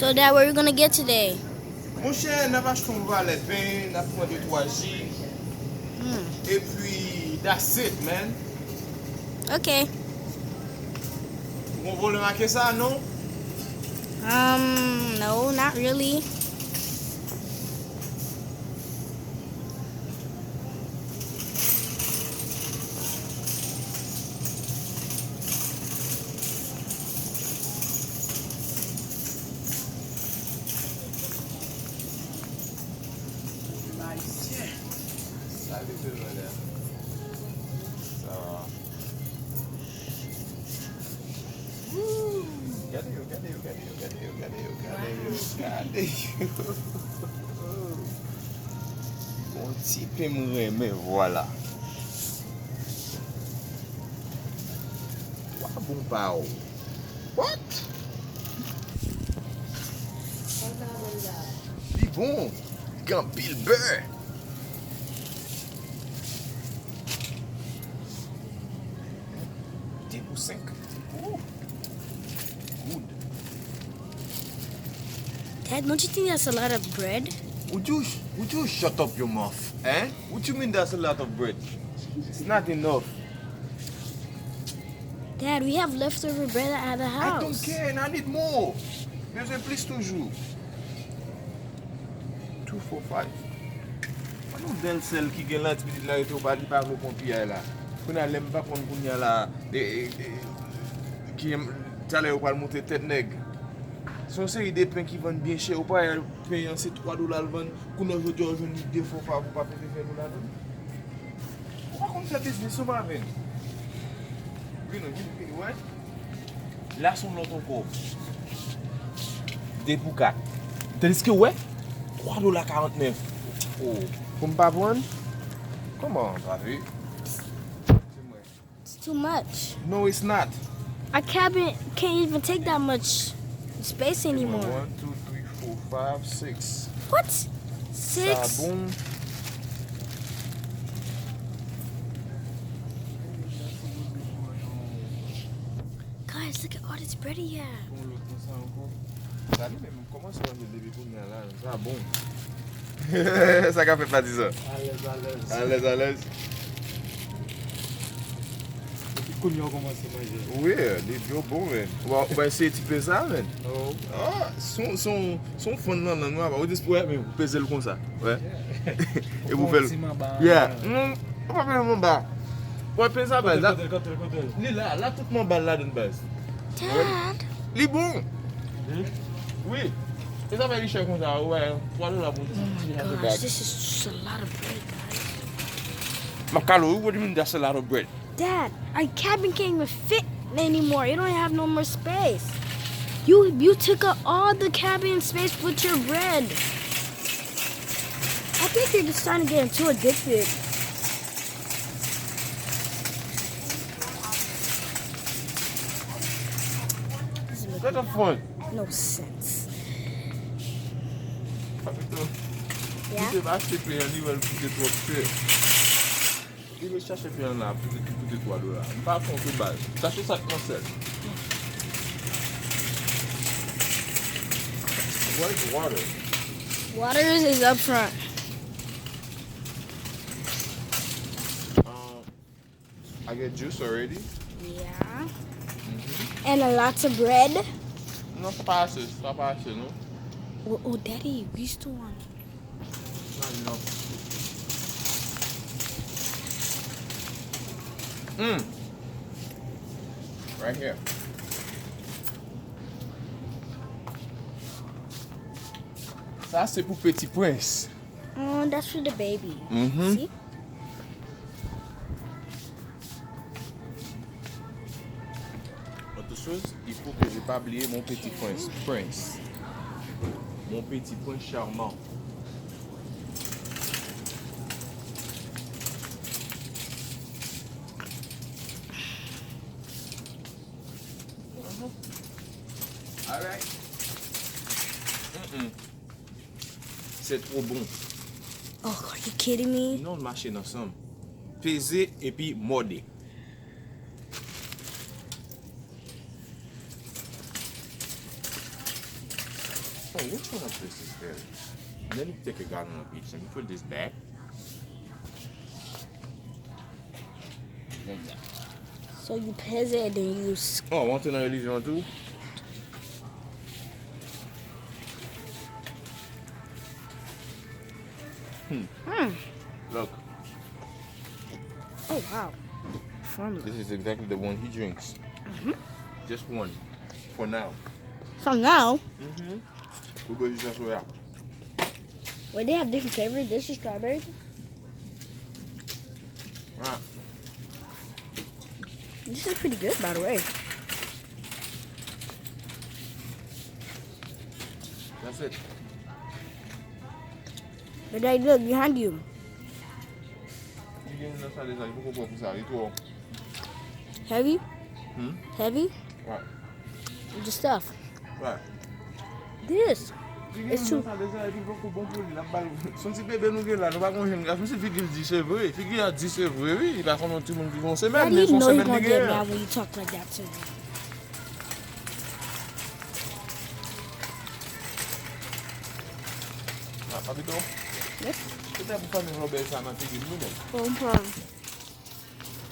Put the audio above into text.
So, Dad, where are we gonna get today? Mon cher, n'a pas acheté un valet pain, n'a pris 2-3 J. Et puis, that's it, man. Okay. Vous voulez marquer ça, non? No, not really. Salut tout le monde. Ça va. Regardez. Bon petit peu mourir, mais voilà. Bon pao. What? Puis bon, quand pile beurre. Tipo 5. Good. Dad, don't you think that's a lot of bread? Would you shut up your mouth? Eh? What you mean that's a lot of bread? It's not enough. Dad, we have leftover bread at the house. I don't care, and I need more. Besoin plus toujours. 2, 4, 5. Anon bel sel ki gen lan ti petit la eto pa li pa kon piya la. Kon a lem pa kon ya la ki tale ou pa monte tête nèg. Son série de pain qui vendent bien cher ou pas payer c'est $3 le vendre. Qu'on aujourd'hui aujourd'hui deux fois pas pour pas payer faire nous la donne. Pourquoi comme ça business ça va venir? Oui non, ouais. Là son l'autre encore. 2 pour 4. Tandis que ouais, $3.49. Oh, comme pas prendre? Comment, t'as vu? It's too much. No, it's not. Our cabin can't even take that much space anymore. 1, 2, 3, 4, 5, 6. What? 6? Sabon. Guys, look at all this bread he have. Salut, mais comment ça va le début pour là? Ça bon. Ça qu'a fait pas dire ça. À l'aise. Depuis qu'on a commencé à manger. Oui, des bio bons, man. On va essayer de tiper ça, man. Oh. Ah, son fond là, nous, on va dire, ouais, mais vous pesez le comme ça. Ouais. Et vous faites. Yeah. Non, on va faire mon bas. Ouais, pesez ça, base. Là, tout mon bas là d'une base. Dad. Il est bon. Oui. Et ça va aller cher comme ça, ouais. $3 pour Gosh, this is just a lot of bread, guys. Macalo, what do you mean that's a lot of bread? Dad, our cabin can't even fit anymore. You don't have no more space. You took up all the cabin space with your bread. I think you're just trying to get too addicted. What the fun? No sense. Yeah? Tu vas acheter plein de livres pour que tu aies. Il veut chercher plein là pour que tu $3. Pas contre base. Sachez ça comme ça. What is water? Waters is up front. I get juice already. Yeah. And a lots of bread. Non, ça passe, non? Oh, Daddy, we used to want. Not enough. Right here. Ça, c'est pour Petit Prince. Oh, that's for the baby. Mm-hmm. See? Autre chose, il faut que je n'ai pas oublié mon petit prince. Mon petit prince charmant. All right. C'est trop bon. Oh, are you kidding me? Non, le marché ensemble. Peser et puis morder. This is good. And then you take a gallon of each and you put this back. Like that. So you pez it and then you Oh, one thing I leave you on too? Look, Oh wow. Formula. this is exactly the one he drinks. Just one. For now. So now, We'll go use that way out. when they have different flavors, this is strawberry. Right. This is pretty good, by the way. That's it. But they look behind you. You give me ça déjà, il faut qu'on ça, il faut. Heavy? Hmm? Heavy? Right. With the stuff. Right. This. It's true. Son ti bébé nou gen la, nou pa kon jen gas, mwen se figil di se vre, figil a di se vre, oui, il a kon an ti moun ki kon How semen, do men you son know you're semen gonna di get gen. mad when you talk like that to me? Ah, papi to? Yes. Se te pou fami Robert sa nan figil nou men. Home